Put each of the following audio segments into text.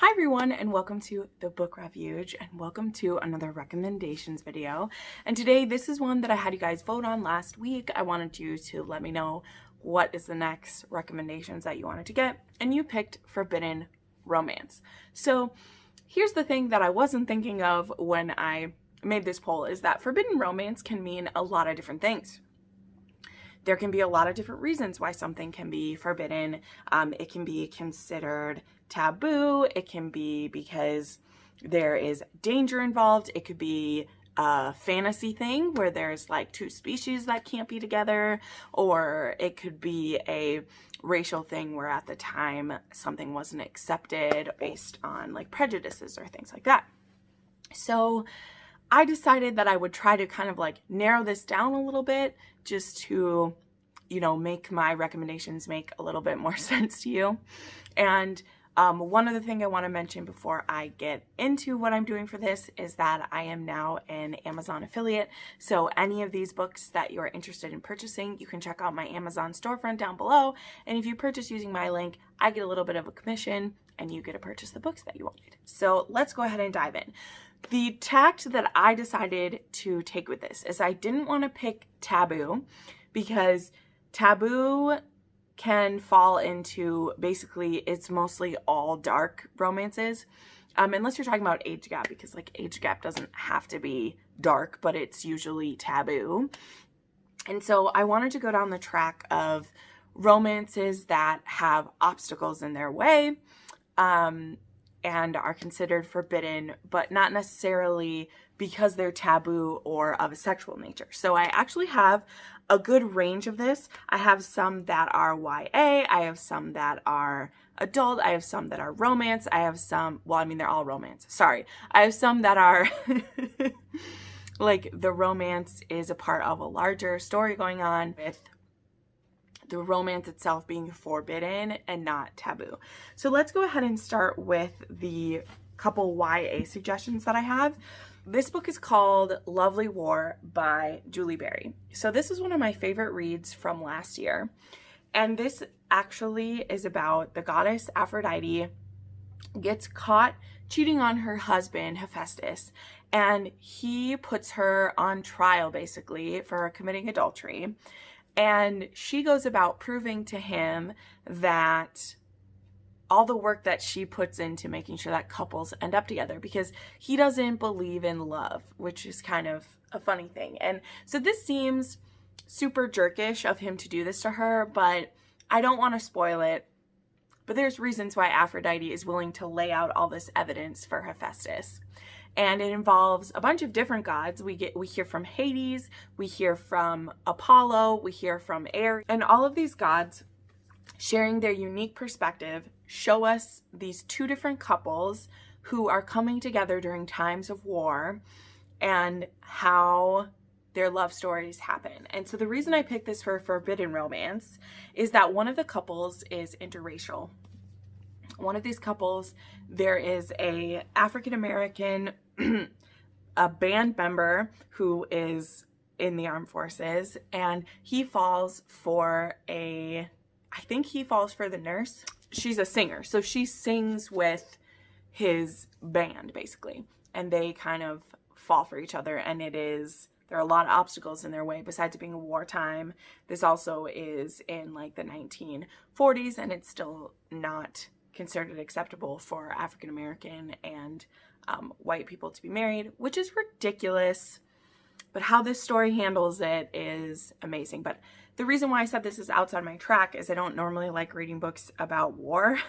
Hi everyone, and welcome to the book Refuge, and welcome to another recommendations video. And today this is one that I had you guys vote on last week. I wanted you to let me know what is the next recommendations that you wanted to get, and you picked forbidden romance. So here's the thing that I wasn't thinking of when I made this poll, is that forbidden romance can mean a lot of different things. There can be a lot of different reasons why something can be forbidden. It can be considered taboo. It can be because there is danger involved. It could be a fantasy thing where there's like two species that can't be together, or it could be a racial thing where at the time something wasn't accepted based on like prejudices or things like that. So I decided that I would try to kind of like narrow this down a little bit just to, make my recommendations make a little bit more sense to you. And one other thing I want to mention before I get into what I'm doing for this is that I am now an Amazon affiliate. So any of these books that you're interested in purchasing, you can check out my Amazon storefront down below. And if you purchase using my link, I get a little bit of a commission and you get to purchase the books that you wanted. So let's go ahead and dive in. The tact that I decided to take with this is I didn't want to pick taboo, because taboo can fall into, basically it's mostly all dark romances, unless you're talking about age gap, because like age gap doesn't have to be dark, but it's usually taboo. And so I wanted to go down the track of romances that have obstacles in their way, and are considered forbidden, but not necessarily because they're taboo or of a sexual nature. So I actually have a good range of this. I have some that are YA, I have some that are adult, I have some that are romance, I have some, they're all romance. Sorry. I have some that are like the romance is a part of a larger story going on, with the romance itself being forbidden and not taboo. So let's go ahead and start with the couple YA suggestions that I have. This book is called Lovely War by Julie Berry. So this is one of my favorite reads from last year. And this actually is about the goddess Aphrodite gets caught cheating on her husband Hephaestus, and he puts her on trial basically for committing adultery. And she goes about proving to him that all the work that she puts into making sure that couples end up together, because he doesn't believe in love, which is kind of a funny thing. And so this seems super jerkish of him to do this to her, but I don't want to spoil it. But there's reasons why Aphrodite is willing to lay out all this evidence for Hephaestus. And it involves a bunch of different gods. We hear from Hades, we hear from Apollo, we hear from Ares, and all of these gods sharing their unique perspective show us these two different couples who are coming together during times of war and how their love stories happen. And so the reason I picked this for forbidden romance is that one of the couples is interracial. One of these couples, there is a African-American a band member who is in the armed forces, and he falls for the nurse. She's a singer, so she sings with his band basically, and they kind of fall for each other, and there are a lot of obstacles in their way besides it being wartime. This also is in like the 1940s, and it's still not considered acceptable for African American and white people to be married, which is ridiculous. But how this story handles it is amazing. But the reason why I said this is outside my track is I don't normally like reading books about war,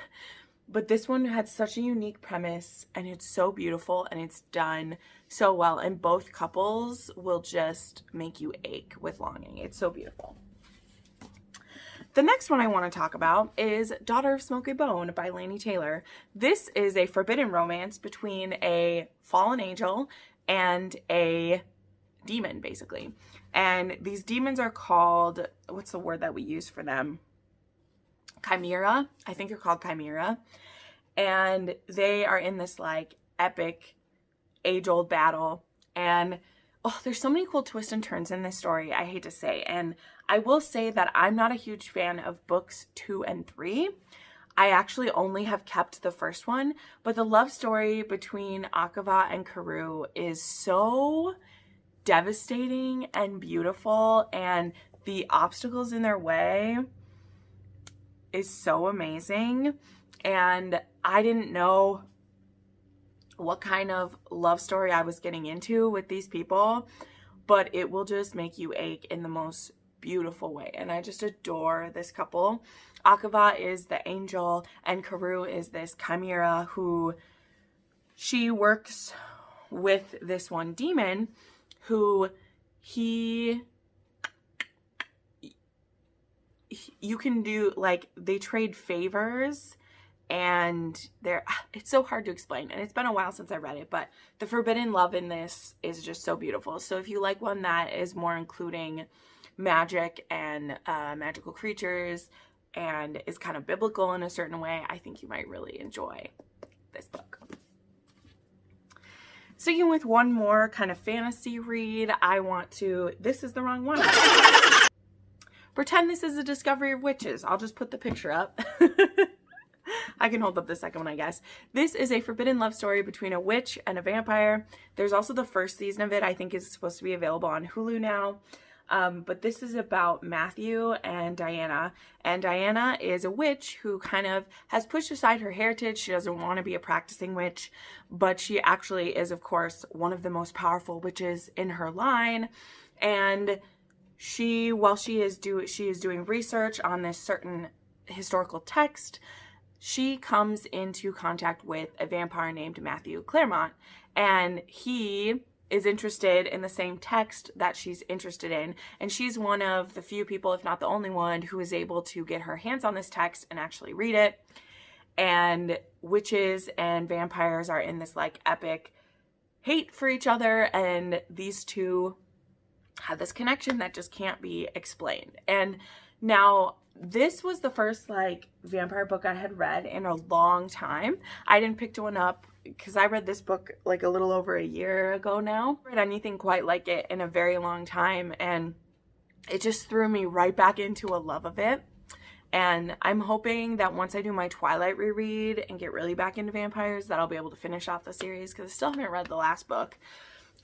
but this one had such a unique premise, and it's so beautiful, and it's done so well, and both couples will just make you ache with longing. It's so beautiful. The next one I want to talk about is Daughter of Smoky Bone by Laini Taylor. This is a forbidden romance between a fallen angel and a demon, basically. And these demons are called, what's the word that we use for them? Chimera. I think they're called Chimera. And they are in this like epic age-old battle. And there's so many cool twists and turns in this story, I hate to say. And I will say that I'm not a huge fan of books 2 and 3. I actually only have kept the first one, but the love story between Akava and Karoo is so devastating and beautiful, and the obstacles in their way is so amazing. And I didn't know what kind of love story I was getting into with these people, but it will just make you ache in the most beautiful way. And I just adore this couple. Akava is the angel and Karoo is this chimera who she works with this one demon who you can do, like, they trade favors, and it's so hard to explain, and it's been a while since I read it, but the forbidden love in this is just so beautiful. So if you like one that is more including magic and magical creatures and is kind of biblical in a certain way, I think you might really enjoy this book. Sticking with one more kind of fantasy read, this is the wrong one. Pretend this is a discovery of witches. I'll just put the picture up. I can hold up the second one, I guess. This is a forbidden love story between a witch and a vampire. There's also the first season of it, I think, is supposed to be available on Hulu now. But this is about Matthew and Diana. And Diana is a witch who kind of has pushed aside her heritage. She doesn't want to be a practicing witch, but she actually is, of course, one of the most powerful witches in her line. And while she is doing research on this certain historical text, she comes into contact with a vampire named Matthew Claremont, and he is interested in the same text that she's interested in, and she's one of the few people, if not the only one, who is able to get her hands on this text and actually read it. And witches and vampires are in this like epic hate for each other, and these two have this connection that just can't be explained. And now this was the first like vampire book I had read in a long time. I didn't pick one up because I read this book like a little over a year ago now. I read anything quite like it in a very long time, and it just threw me right back into a love of it. And I'm hoping that once I do my Twilight reread and get really back into vampires, that I'll be able to finish off the series, because I still haven't read the last book.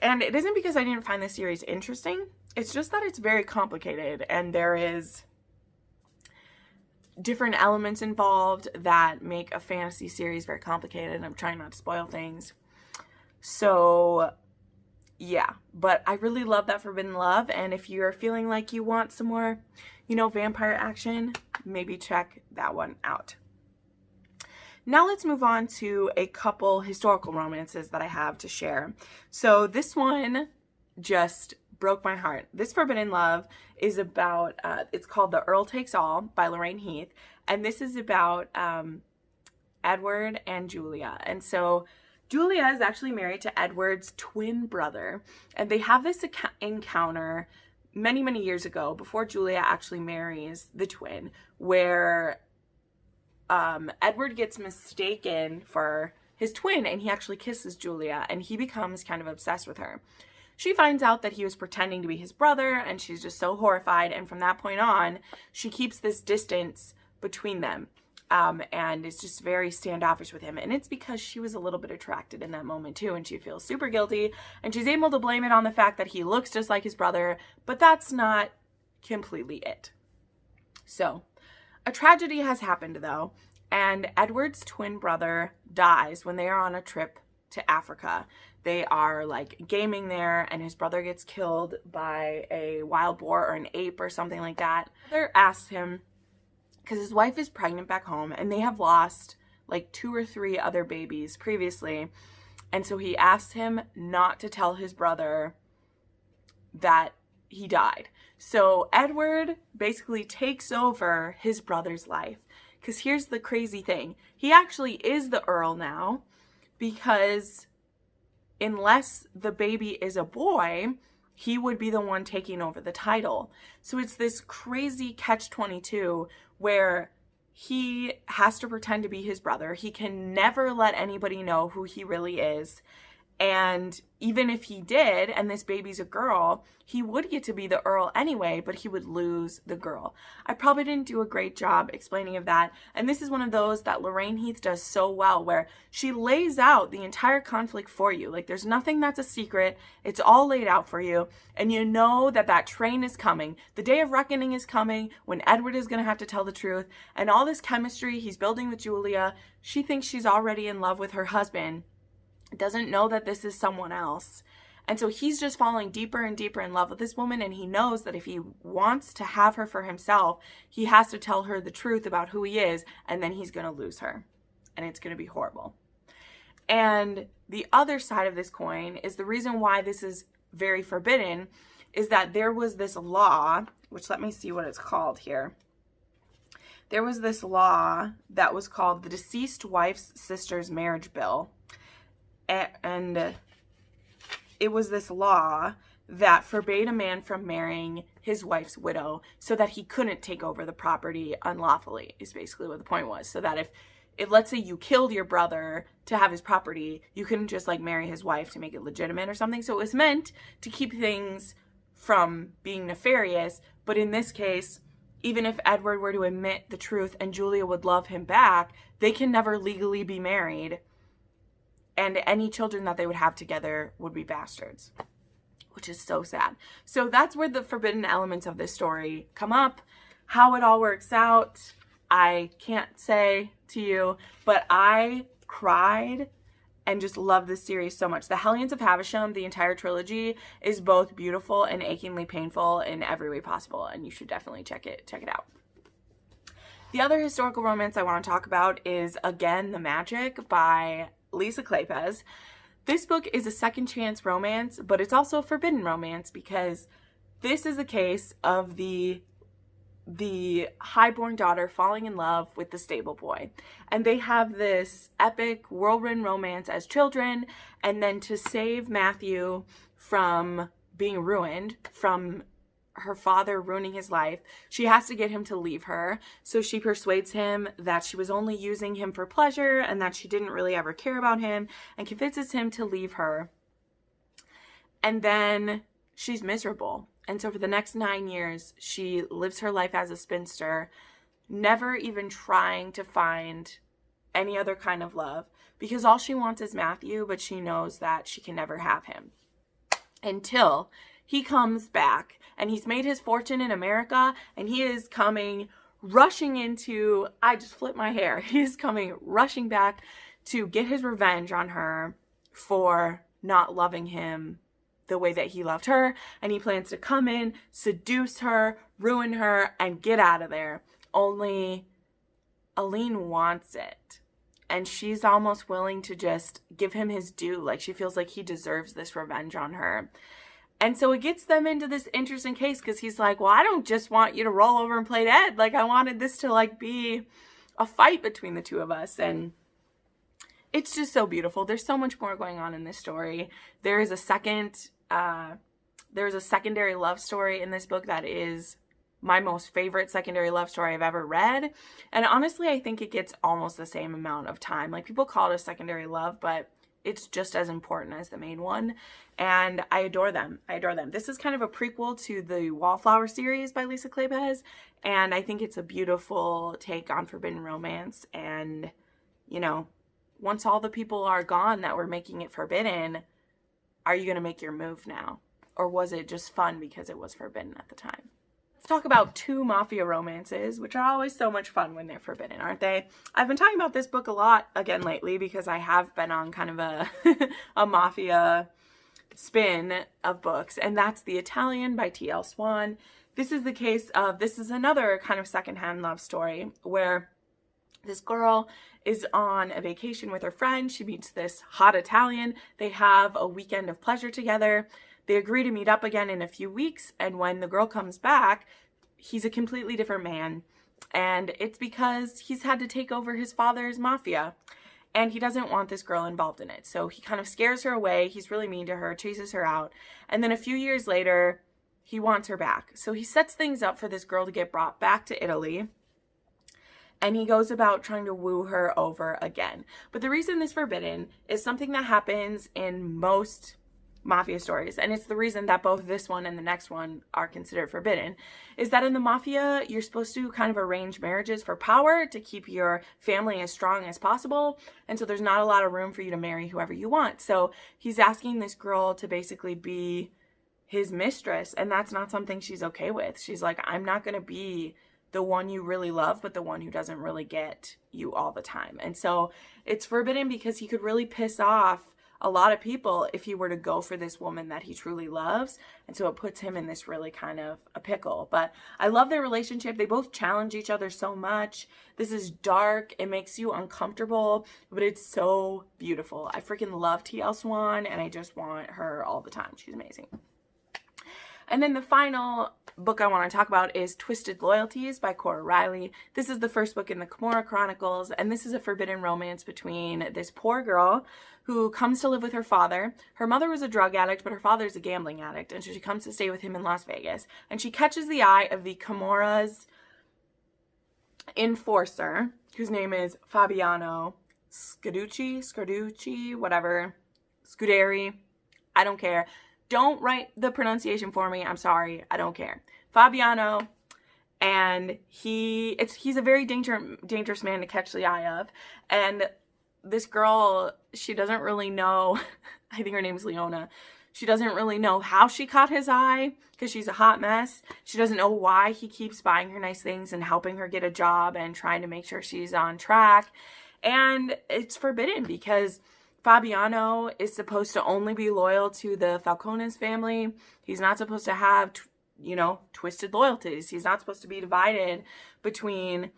And it isn't because I didn't find the series interesting. It's just that it's very complicated, and there is different elements involved that make a fantasy series very complicated, and I'm trying not to spoil things. So yeah, but I really love that forbidden love, and if you're feeling like you want some more, you know, vampire action, maybe check that one out. Now let's move on to a couple historical romances that I have to share. So this one just broke my heart. This forbidden love is about, it's called The Earl Takes All by Lorraine Heath. And this is about Edward and Julia. And so Julia is actually married to Edward's twin brother. And they have this encounter many, many years ago, before Julia actually marries the twin, where Edward gets mistaken for his twin, and he actually kisses Julia, and he becomes kind of obsessed with her. She finds out that he was pretending to be his brother, and she's just so horrified, and from that point on, she keeps this distance between them, and is just very standoffish with him. And it's because she was a little bit attracted in that moment too, and she feels super guilty, and she's able to blame it on the fact that he looks just like his brother, but that's not completely it. So a tragedy has happened though, and Edward's twin brother dies when they are on a trip to Africa. They are like gaming there, and his brother gets killed by a wild boar or an ape or something like that. Mother asked him, because his wife is pregnant back home, and they have lost like 2 or 3 other babies previously. And so he asked him not to tell his brother that he died. So Edward basically takes over his brother's life. Because here's the crazy thing. He actually is the Earl now, because unless the baby is a boy, he would be the one taking over the title. So it's this crazy catch-22 where he has to pretend to be his brother. He can never let anybody know who he really is. And even if he did, and this baby's a girl, he would get to be the Earl anyway, but he would lose the girl. I probably didn't do a great job explaining of that. And this is one of those that Lorraine Heath does so well, where she lays out the entire conflict for you. Like, there's nothing that's a secret. It's all laid out for you. And you know that that train is coming. The day of reckoning is coming, when Edward is going to have to tell the truth. And all this chemistry he's building with Julia, she thinks she's already in love with her husband, doesn't know that this is someone else. And so he's just falling deeper and deeper in love with this woman, and he knows that if he wants to have her for himself, he has to tell her the truth about who he is, and then he's going to lose her, and it's going to be horrible. And the other side of this coin is the reason why this is very forbidden is that there was this law, which let me see what it's called here. There was this law that was called the Deceased Wife's Sister's Marriage Bill. And it was this law that forbade a man from marrying his wife's widow so that he couldn't take over the property unlawfully, is basically what the point was. So that if let's say you killed your brother to have his property, you couldn't just like marry his wife to make it legitimate or something. So it was meant to keep things from being nefarious. But in this case, even if Edward were to admit the truth and Julia would love him back, they can never legally be married. And any children that they would have together would be bastards, which is so sad. So that's where the forbidden elements of this story come up. How it all works out, I can't say to you, but I cried and just love this series so much. The Hellions of Havisham, the entire trilogy, is both beautiful and achingly painful in every way possible, and you should definitely check it out. The other historical romance I want to talk about is, again, The Magic by Lisa Kleypas. This book is a second chance romance, but it's also a forbidden romance because this is a case of the highborn daughter falling in love with the stable boy. And they have this epic whirlwind romance as children, and then to save Matthew from being ruined, from her father ruining his life, she has to get him to leave her. So she persuades him that she was only using him for pleasure and that she didn't really ever care about him, and convinces him to leave her. And then she's miserable. And so for the next 9 years, she lives her life as a spinster, never even trying to find any other kind of love, because all she wants is Matthew, but she knows that she can never have him. Until he comes back, and he's made his fortune in America, and he is coming rushing into, I just flipped my hair. He's coming rushing back to get his revenge on her for not loving him the way that he loved her. And he plans to come in, seduce her, ruin her, and get out of there. Only Aline wants it. And she's almost willing to just give him his due. Like, she feels like he deserves this revenge on her. And so it gets them into this interesting case because he's like, well, I don't just want you to roll over and play dead. Like, I wanted this to like be a fight between the two of us. And it's just so beautiful. There's so much more going on in this story. There is a there's a secondary love story in this book that is my most favorite secondary love story I've ever read. And honestly, I think it gets almost the same amount of time. Like, people call it a secondary love, but it's just as important as the main one. And I adore them. I adore them. This is kind of a prequel to the Wallflower series by Lisa Kleypas. And I think it's a beautiful take on forbidden romance. And, you know, once all the people are gone that were making it forbidden, are you going to make your move now? Or was it just fun because it was forbidden at the time? Let's talk about two mafia romances, which are always so much fun when they're forbidden, aren't they? I've been talking about this book a lot again lately because I have been on kind of a mafia spin of books, and that's The Italian by T.L. Swan. This is the case of, this is another kind of secondhand love story where this girl is on a vacation with her friend. She meets this hot Italian. They have a weekend of pleasure together. They agree to meet up again in a few weeks, and when the girl comes back, he's a completely different man. And it's because he's had to take over his father's mafia, and he doesn't want this girl involved in it. So he kind of scares her away. He's really mean to her, chases her out. And then a few years later, he wants her back. So he sets things up for this girl to get brought back to Italy. and he goes about trying to woo her over again. But the reason this is forbidden is something that happens in most mafia stories, and it's the reason that both this one and the next one are considered forbidden, is that in the mafia, you're supposed to kind of arrange marriages for power to keep your family as strong as possible, and so there's not a lot of room for you to marry whoever you want. So he's asking this girl to basically be his mistress, and that's not something she's okay with. She's like, I'm not going to be the one you really love, but the one who doesn't really get you all the time. And so it's forbidden because he could really piss off a lot of people if he were to go for this woman that he truly loves. And so it puts him in this really kind of a pickle. But I love their relationship. They both challenge each other so much. This is dark. It makes you uncomfortable, but it's so beautiful. I freaking love T.L. Swan, and I just want her all the time. She's amazing. And then the final book I want to talk about is Twisted Loyalties by Cora Riley. This is the first book in the Kimora Chronicles, and this is a forbidden romance between this poor girl who comes to live with her father. Her mother was a drug addict, but her father is a gambling addict, and so she comes to stay with him in Las Vegas. And she catches the eye of the Kimora's enforcer, whose name is Fabiano Scuducci, whatever, Scuderi, I don't care. Don't write the pronunciation for me. I'm sorry. I don't care. Fabiano, and he's a very dangerous man to catch the eye of. And this girl, she doesn't really know, I think her name's Leona. She doesn't really know how she caught his eye because she's a hot mess. She doesn't know why he keeps buying her nice things and helping her get a job and trying to make sure she's on track. And it's forbidden because Fabiano is supposed to only be loyal to the Falcones family. He's not supposed to have, twisted loyalties. He's not supposed to be divided between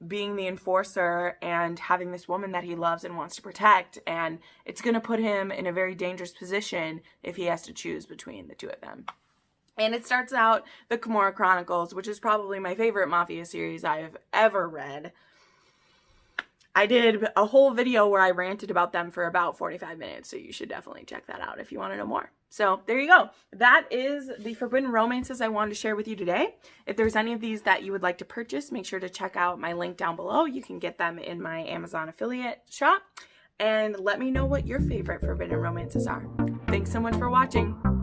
being the enforcer and having this woman that he loves and wants to protect. And it's going to put him in a very dangerous position if he has to choose between the two of them. And it starts out the Kimora Chronicles, which is probably my favorite mafia series I've ever read. I did a whole video where I ranted about them for about 45 minutes, so you should definitely check that out if you want to know more. So there you go. That is the forbidden romances I wanted to share with you today. If there's any of these that you would like to purchase, make sure to check out my link down below. You can get them in my Amazon affiliate shop. And let me know what your favorite forbidden romances are. Thanks so much for watching.